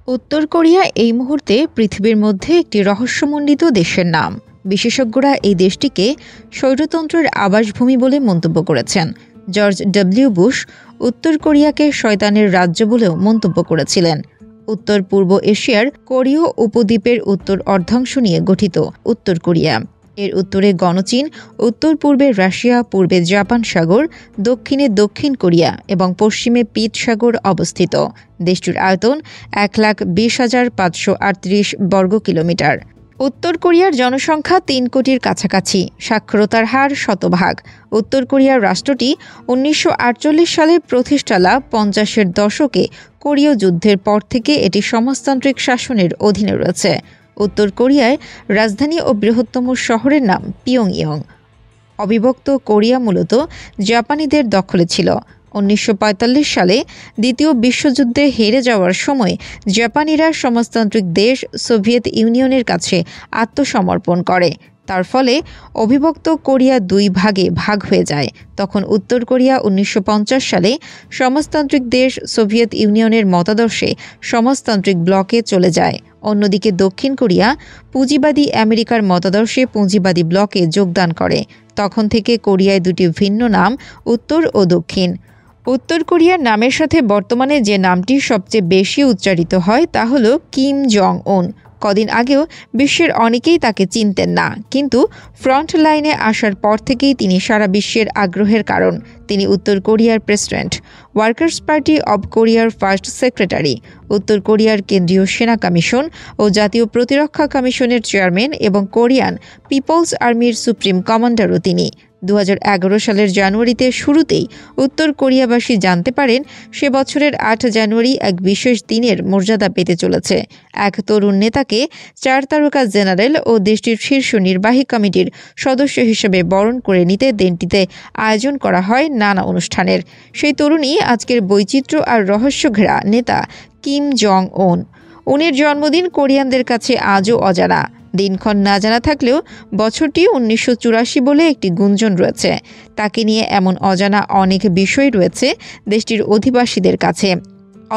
উত্তর কোরিয়া এই মুহূর্তে পৃথিবীর মধ্যে একটি রহস্যমণ্ডিত দেশের নাম। বিশেষজ্ঞরা এই দেশটিকে স্বৈরতন্ত্রের আবাসভূমি বলে মন্তব্য করেছেন। জর্জ ডব্লিউ বুশ উত্তর কোরিয়াকে শয়তানের রাজ্য বলেও মন্তব্য করেছিলেন। উত্তর পূর্ব এশিয়ার কোরীয় উপদ্বীপের উত্তর অর্ধাংশ নিয়ে গঠিত উত্তর কোরিয়া। এর উত্তরে গণচীন, উত্তর পূর্বে রাশিয়া, পূর্বে জাপান সাগর, দক্ষিণে দক্ষিণ কোরিয়া এবং পশ্চিমে পিত সাগর অবস্থিত। দেশটির আয়তন 1,20,538 বর্গ কিলোমিটার। উত্তর কোরিয়ার জনসংখ্যা 3 কোটির কাছাকাছি। সাক্ষরতার হার 100%। উত্তর কোরিয়ার রাষ্ট্রটি 1948 সালে প্রতিষ্ঠা লাভ। 50-এর দশকে কোরীয় যুদ্ধের পর থেকে এটি সমাজতান্ত্রিক শাসনের অধীনে রয়েছে। উত্তর কোরিয়ায় রাজধানী ও বৃহত্তম শহরের নাম পিয়ংইয়ং। অবিভক্ত কোরিয়া মূলত জাপানিদের দখলে ছিল। 1945 সালে দ্বিতীয় বিশ্বযুদ্ধে হেরে যাওয়ার সময় জাপানিরা সমাজতান্ত্রিক দেশ সোভিয়েত ইউনিয়নের কাছে আত্মসমর্পণ করে। তার ফলে অবিভক্ত কোরিয়া 2 ভাগে ভাগ হয়ে যায়। তখন উত্তর কোরিয়া 1950 সালে সমাজতান্ত্রিক দেশ সোভিয়েত ইউনিয়নের মতাদর্শে সমাজতান্ত্রিক ব্লকে চলে যায়। অন্যদিকে দক্ষিণ কোরিয়া পুঁজিবাদী আমেরিকার মতাদর্শে পুঁজিবাদী ব্লকে যোগদান করে। তখন থেকে কোরিয়ায় 2টি ভিন্ন নাম, উত্তর ও দক্ষিণ। উত্তর কোরিয়ার নামের সাথে বর্তমানে যে নামটি সবচেয়ে বেশি উচ্চারিত হয় তা হল কিম জং উন। কদিন আগেও বিশ্বের অনেকেই তাকে চিনতেন না, কিন্তু ফ্রন্ট লাইনে আসার পর থেকেই তিনি সারা বিশ্বের আগ্রহের কারণ। তিনি উত্তর কোরিয়ার প্রেসিডেন্ট, ওয়ার্কার্স পার্টি অব কোরিয়ার ফার্স্ট সেক্রেটারি, উত্তর কোরিয়ার কেন্দ্রীয় সেনা কমিশন ও জাতীয় প্রতিরক্ষা কমিশনের চেয়ারম্যান এবং কোরিয়ান পিপলস আর্মির সুপ্রিম কমান্ডারও তিনি। 2011 সালের জানুয়ারিতে শুরুতেই উত্তর কোরিয়াবাসী জানতে পারেন সে বছরের 8 জানুয়ারি এক বিশেষ দিনের মর্যাদা পেতে চলেছে। এক তরুণ নেতাকে 4 তারকা জেনারেল ও দেশটির শীর্ষ নির্বাহী কমিটির সদস্য হিসেবে বরণ করে নিতে দিনটিতে আয়োজন করা হয় নানা অনুষ্ঠানের। সেই তরুণী আজকের বৈচিত্র্য আর রহস্য ঘেরা নেতা কিম জং উন। উনের জন্মদিন কোরিয়ানদের কাছে আজও অজানা। দিনক্ষণ না জানা থাকলেও বছরটি 1984 বলে একটি গুঞ্জন রয়েছে। তাকে নিয়ে এমন অজানা অনেক বিষয় রয়েছে দেশটির অধিবাসীদের কাছে।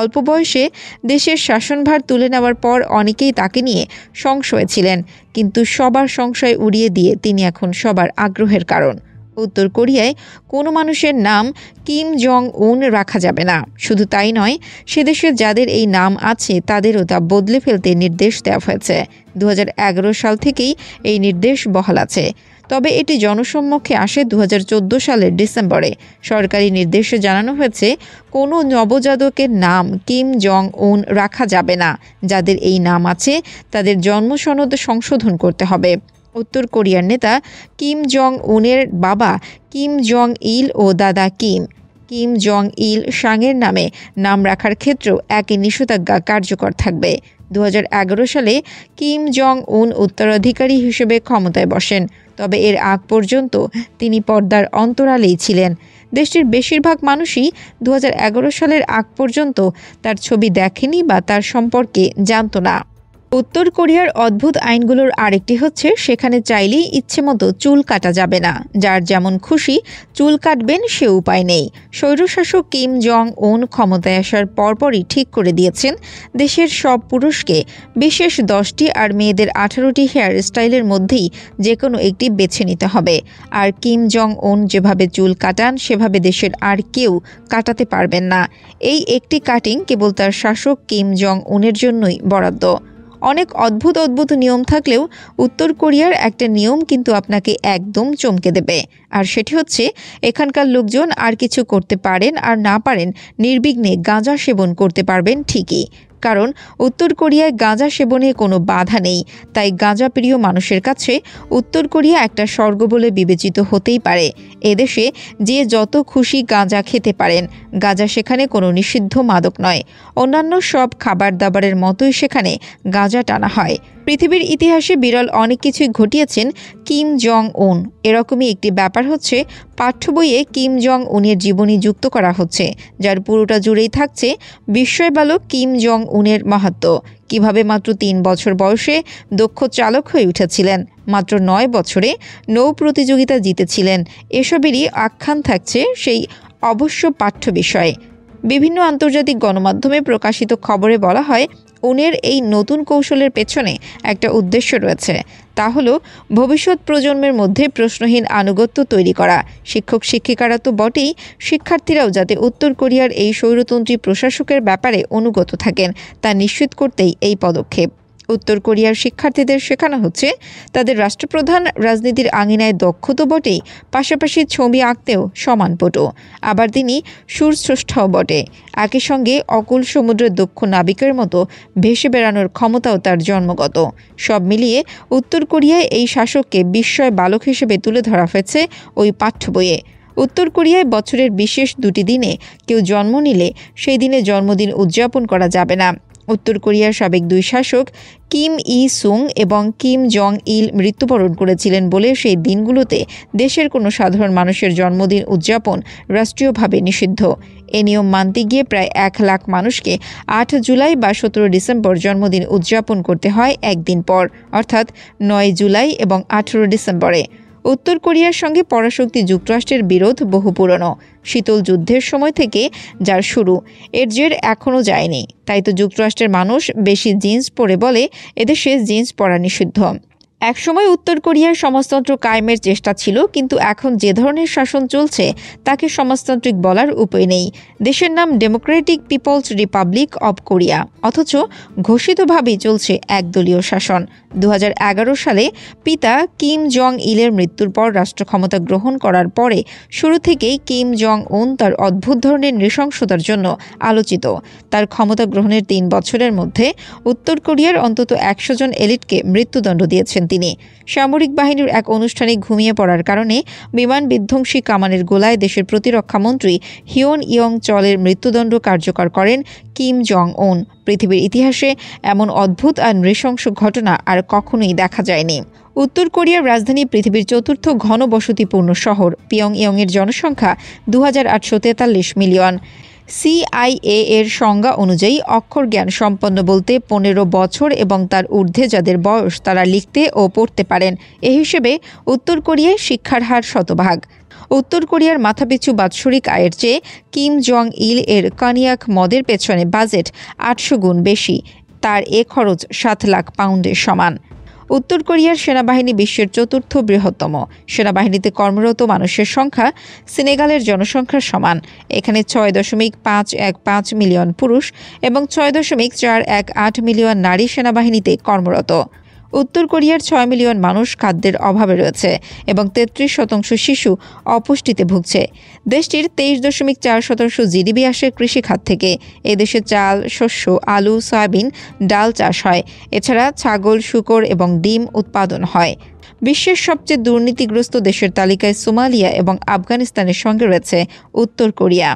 অল্প বয়সে দেশের শাসনভার তুলে নেওয়ার পর অনেকেই তাকে নিয়ে সংশয়ে ছিলেন, কিন্তু সবার সংশয় উড়িয়ে দিয়ে তিনি এখন সবার আগ্রহের কারণ। উত্তর কোরিয়ায় কোনো মানুষের নাম কিম জং উন রাখা যাবে না। শুধু তাই নয়, সে দেশে যাদের এই নাম আছে তাদেরও তা বদলে ফেলতে নির্দেশ দেওয়া হয়েছে। 2011 সাল থেকেই এই নির্দেশ বহাল আছে। তবে এটি জনসম্মুখে আসে 2014 সালের ডিসেম্বরে। সরকারি নির্দেশে জানানো হয়েছে কোনো নবজাতকের নাম কিম জং উন রাখা যাবে না। যাদের এই নাম আছে তাদের জন্ম সনদ সংশোধন করতে হবে। উত্তর কোরিয়ার নেতা কিম জং উনের বাবা কিম জং ইল ও দাদা কিম জং ইল সাংয়ের নামে নাম রাখার ক্ষেত্রেও একই নিষেধাজ্ঞা কার্যকর থাকবে। 2011 সালে কিম জং উন উত্তরাধিকারী হিসেবে ক্ষমতায় বসেন, তবে এর আগ পর্যন্ত তিনি পর্দার অন্তরালেই ছিলেন। দেশটির বেশিরভাগ মানুষই 2011 সালের আগ পর্যন্ত তার ছবি দেখেনি বা তার সম্পর্কে জানত না। উত্তর কোরিয়ার অদ্ভুত আইনগুলোর আরেকটি হচ্ছে সেখানে চাইলেই ইচ্ছেমতো চুল কাটা যাবে না। যার যেমন খুশি চুল কাটবেন সে উপায় নেই। স্বৈরশাসক কিম জং উন ক্ষমতায় আসার পরপরই ঠিক করে দিয়েছেন দেশের সব পুরুষকে বিশেষ 10টি আর মেয়েদের 18টি হেয়ার স্টাইলের মধ্যেই যে কোনো একটি বেছে নিতে হবে। আর কিম জং উন যেভাবে চুল কাটান সেভাবে দেশের আর কেউ কাটাতে পারবেন না। এই একটি কাটিং কেবল তার শাসক কিম জং উনের জন্যই বরাদ্দ। অনেক অদ্ভুত অদ্ভুত নিয়ম থাকলেও উত্তর কোরিয়ার একটা নিয়ম কিন্তু আপনাকে একদম চমকে দেবে। আর সেটি হচ্ছে এখানকার লোকজন আর কিছু করতে পারেন আর না পারেন নির্বিঘ্নে গাঁজা সেবন করতে পারবেন ঠিকই। কারণ উত্তর কোরিয়ায় গাঁজা সেবনে কোনো বাধা নেই। তাই গাঁজা প্রিয় মানুষের কাছে উত্তর কোরিয়া একটা স্বর্গ বলে বিবেচিত হতেই পারে। এদেশে যে যত খুশি গাঁজা খেতে পারেন। গাঁজা সেখানে কোনো নিষিদ্ধ মাদক নয়। অন্যান্য সব খাবার দাবারের মতোই সেখানে গাঁজা টানা হয়। পৃথিবীর ইতিহাসে বিরল অনেক কিছুই ঘটিয়েছেন কিম জং উন। এরকমই একটি ব্যাপার হচ্ছে পাঠ্য বইয়ে কিম জং উনের জীবনী যুক্ত করা হচ্ছে, যার পুরোটা জুড়েই থাকছে বিস্ময় বালক কিম জং উনের মাহাত্ম্য। কিভাবে মাত্র 3 বছর বয়সে দক্ষ চালক হয়ে উঠেছিলেন, মাত্র 9 বছরে নৌ প্রতিযোগিতা জিতেছিলেন। এসবেরই আখ্যান থাকছে সেই অবশ্য পাঠ্য বিষয়ে। বিভিন্ন আন্তর্জাতিক গণমাধ্যমে প্রকাশিত খবরে বলা হয় উনের এই নতুন কৌশলের পেছনে একটা উদ্দেশ্য রয়েছে, তা হলো ভবিষ্যৎ প্রজন্মের মধ্যে প্রশ্নহীন আনুগত্য তৈরি করা। শিক্ষক শিক্ষিকারা তো বটেই, শিক্ষার্থীরাও যাতে উত্তর কোরিয়ার এই স্বৈরতন্ত্রী প্রশাসকের ব্যাপারে অনুগত থাকেন তা নিশ্চিত করতেই এই পদক্ষেপ। উত্তর কোরিয়ার শিক্ষার্থীদের শেখানো হচ্ছে তাদের রাষ্ট্রপ্রধান রাজনীতির আঙিনায় দক্ষ তো বটেই, পাশাপাশি ছবি আঁকতেও সমান পটু। আবার তিনি সুরস্রষ্টাও বটে। একই সঙ্গে অকুল সমুদ্রের দক্ষ নাবিকের মতো ভেসে বেড়ানোর ক্ষমতাও তার জন্মগত। সব মিলিয়ে উত্তর কোরিয়ায় এই শাসককে বিস্ময় বালক হিসেবে তুলে ধরা হয়েছে ওই পাঠ্য বইয়ে। উত্তর কোরিয়ায় বছরের বিশেষ দুটি দিনে কেউ জন্ম নিলে সেই দিনে জন্মদিন উদযাপন করা যাবে না। উত্তর কোরিয়ার সাবেক দুই শাসক কিম ই সুং এবং কিম জং ইল মৃত্যুবরণ করেছিলেন বলে সেই দিনগুলোতে দেশের কোনো সাধারণ মানুষের জন্মদিন উদযাপন রাষ্ট্রীয়ভাবে নিষিদ্ধ। এ নিয়ম মানতে গিয়ে প্রায় 1 লাখ মানুষকে 8 জুলাই বা 17 ডিসেম্বর জন্মদিন উদযাপন করতে হয় একদিন পর, অর্থাৎ 9 জুলাই এবং 18 ডিসেম্বরে। উত্তর কোরিয়ার সঙ্গে পরাশক্তি যুক্তরাষ্ট্রের বিরোধ বহু পুরনো। শীতল যুদ্ধের সময় থেকে যার শুরু, এর জের এখনও যায়নি। তাই তো যুক্তরাষ্ট্রের মানুষ বেশি জিন্স পরে বলে এদেশে জিন্স পরা নিষিদ্ধ। একসময় উত্তর কোরিয়ার সমাজতন্ত্র কায়েমের চেষ্টা ছিল, কিন্তু এখন যে ধরনের শাসন চলছে তাকে সমাজতান্ত্রিক বলার উপায় নেই। দেশের নাম democratic people's republic of Korea, অথচ ঘোষিতভাবেই চলছে একদলীয় শাসন। 2011 সালে পিতা কিম জং ইলের মৃত্যুর পর রাষ্ট্র ক্ষমতা গ্রহণ করার পরে শুরু থেকেই কিম জং উন তার অদ্ভুত ধরনের নৃশংসতার জন্য আলোচিত। তার ক্ষমতা গ্রহণের 3 বছরের মধ্যে উত্তর কোরিয়ার অন্তত 100 জন এলিটকে মৃত্যুদণ্ড দিয়েছেন তিনি। সামরিক বাহিনীর এক অনুষ্ঠানে ঘুমিয়ে পড়ার কারণে বিমান বিধ্বংসী কামানের গোলায় দেশের প্রতিরক্ষা মন্ত্রী হিওন ইয়ং চলের মৃত্যুদণ্ড কার্যকর করেন কিম জং উন। পৃথিবীর ইতিহাসে এমন অদ্ভুত আর নৃশংস ঘটনা আর কখনোই দেখা যায়নি। উত্তর কোরিয়ার রাজধানী পৃথিবীর 4র্থ ঘনবসতিপূর্ণ শহর। পিয়ংইয়ংয়ের জনসংখ্যা 2843 মিলিয়ন। CIA এর সংজ্ঞা অনুযায়ী অক্ষর জ্ঞান সম্পন্ন বলতে 15 বছর এবং তার ঊর্ধ্বে যাদের বয়স তারা লিখতে ও পড়তে পারেন। এ হিসেবে উত্তর কোরিয়ায় শিক্ষার হার শতভাগ। উত্তর কোরিয়ার মাথাপিছু বাৎসরিক আয়ের চেয়ে কিম জং ইল এর কনিয়াক মদের পেছনে বাজেট 800 গুণ বেশি। তার এ খরচ 7 লাখ পাউন্ডের সমান। উত্তর কোরিয়ার সেনাবাহিনী বিশ্বের 4র্থ বৃহত্তম। সেনাবাহিনীতে কর্মরত মানুষের সংখ্যা সেনেগালের জনসংখ্যার সমান। এখানে 6.515 মিলিয়ন পুরুষ এবং 6.418 মিলিয়ন নারী সেনাবাহিনীতে কর্মরত। উত্তর কোরিয়ার 6 মিলিয়ন মানুষ খাদ্যের অভাবে রয়েছে এবং 33% শিশু অপুষ্টিতে ভুগছে। দেশটির 23.4% জিডিপি আসে কৃষিখাত থেকে। এদেশে চাল, শস্য, আলু, সয়াবিন, ডাল চাষ হয়। এছাড়া ছাগল, শূকর এবং ডিম উৎপাদন হয়। বিশ্বের সবচেয়ে দুর্নীতিগ্রস্ত দেশের তালিকায় সোমালিয়া এবং আফগানিস্তানের সঙ্গে রয়েছে উত্তর কোরিয়া।